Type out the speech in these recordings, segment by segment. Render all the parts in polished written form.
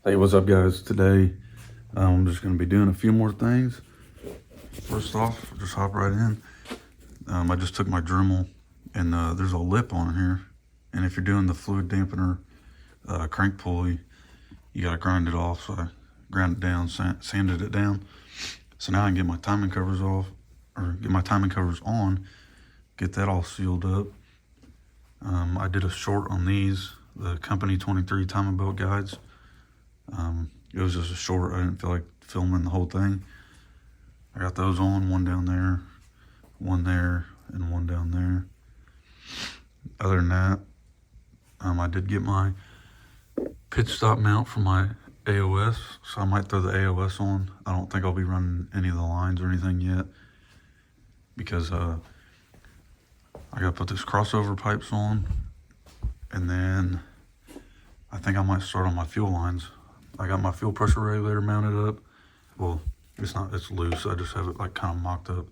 Hey, what's up guys? Today I'm just going to be doing a few more things. First off, just hop right in. I just took my Dremel and there's a lip on here, and if you're doing the fluid dampener crank pulley, you got to grind it off. So I ground it down, sanded it down, so now I can get my timing covers off, or get my timing covers on, get that all sealed up. I did a short on these, the Company 23 timing belt guides. It was just a short. I didn't feel like filming the whole thing. I got those on, one down there, and one down there. Other than that, I did get my pitch stop mount for my AOS, so I might throw the AOS on. I don't think I'll be running any of the lines or anything yet, because I gotta put this crossover pipes on, and then I think I might start on my fuel lines. I got my fuel pressure regulator mounted up. Well, it's loose. I just have it like kind of mocked up.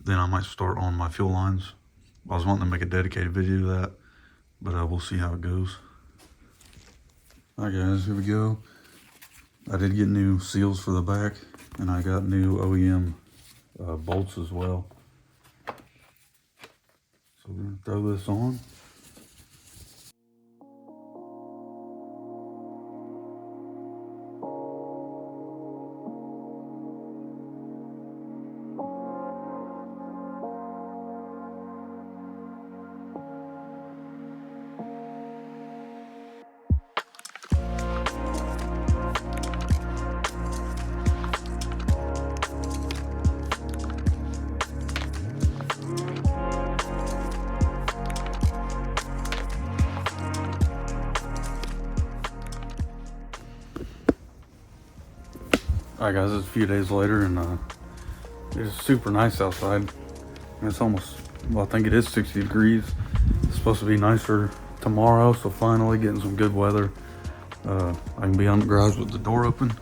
Then I might start on my fuel lines. I was wanting to make a dedicated video to that, but we'll see how it goes. All right guys, here we go. I did get new seals for the back, and I got new OEM bolts as well. So we're gonna throw this on. Alright guys, it's a few days later, and it's super nice outside. It's almost, well, I think it is 60 degrees. It's supposed to be nicer tomorrow, so finally getting some good weather. I can be on the garage with the door open.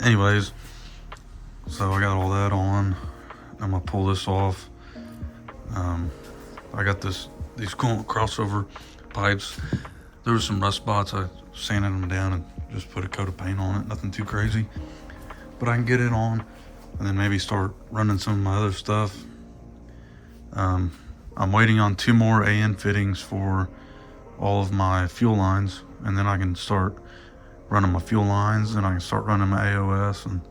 Anyways, so I got all that on. I'm gonna pull this off. I got these coolant crossover pipes. There were some rust spots. I sanded them down and just put a coat of paint on it. Nothing too crazy, but I can get it on and then maybe start running some of my other stuff. I'm waiting on 2 more AN fittings for all of my fuel lines, and then I can start running my fuel lines, and I can start running my AOS and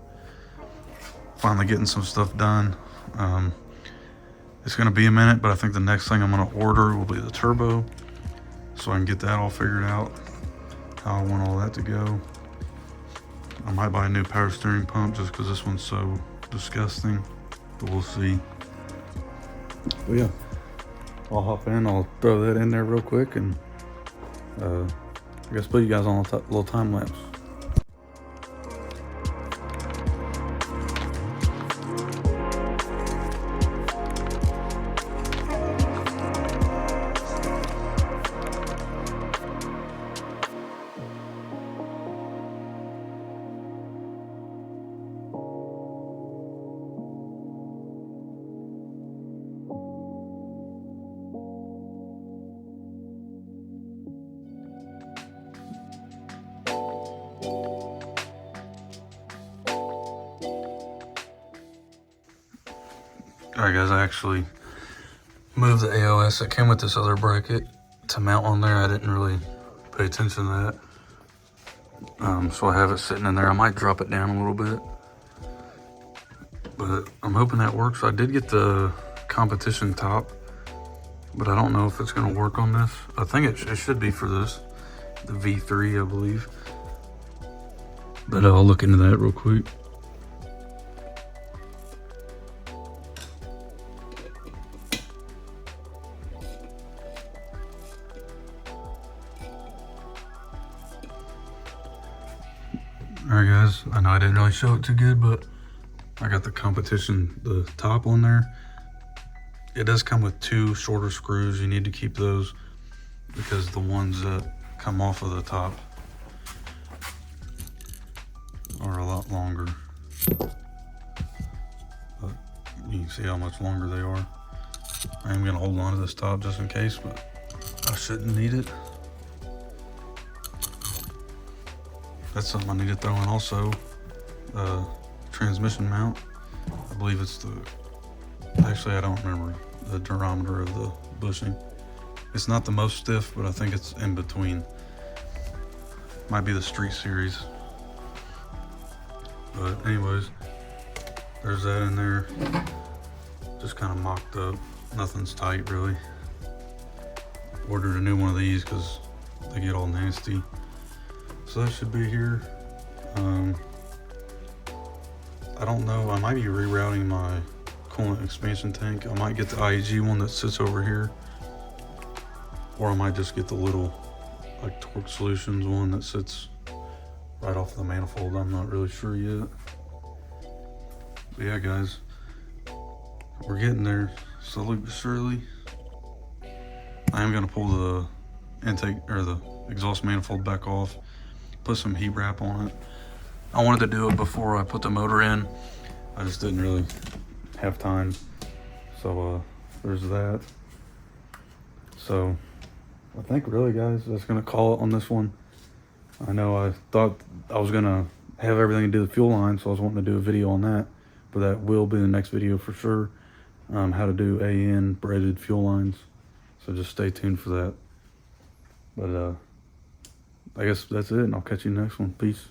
finally getting some stuff done. It's gonna be a minute, but I think the next thing I'm gonna order will be the turbo, so I can get that all figured out, how I want all that to go. I might buy a new power steering pump just because this one's so disgusting, but we'll see. But yeah, I'll hop in, I'll throw that in there real quick, and I guess put you guys on a little time lapse. Alright guys, I actually moved the AOS that came with this other bracket to mount on there. I didn't really pay attention to that. So I have it sitting in there. I might drop it down a little bit, but I'm hoping that works. I did get the competition top, but I don't know if it's going to work on this. I think it should be for this, the V3, I believe. But I'll look into that real quick. Alright guys, I know I didn't really show it too good, but I got the competition, the top on there. It does come with 2 shorter screws. You need to keep those because the ones that come off of the top are a lot longer. But you can see how much longer they are. I am gonna hold on to this top just in case, but I shouldn't need it. that's something I need to throw in also. Transmission mount. I believe it's the, actually I don't remember the diameter of the bushing. It's not the most stiff, but I think it's in between. Might be the Street Series. But anyways, there's that in there. Just kind of mocked up. Nothing's tight really. Ordered a new one of these because they get all nasty. So that should be here. I don't know, I might be rerouting my coolant expansion tank. I might get the IEG one that sits over here, or I might just get the little like Torque Solutions one that sits right off the manifold. I'm not really sure yet. But yeah guys, we're getting there slowly but surely. I am gonna pull the intake or the exhaust manifold back off, put some heat wrap on it. I wanted to do it before I put the motor in. I just didn't really have time. So there's that. So I think really guys, that's gonna call it on this one. I know I thought I was gonna have everything to do the fuel line, so I was wanting to do a video on that, but that will be the next video for sure. How to do AN braided fuel lines. So just stay tuned for that. But I guess that's it, and I'll catch you in the next one. Peace.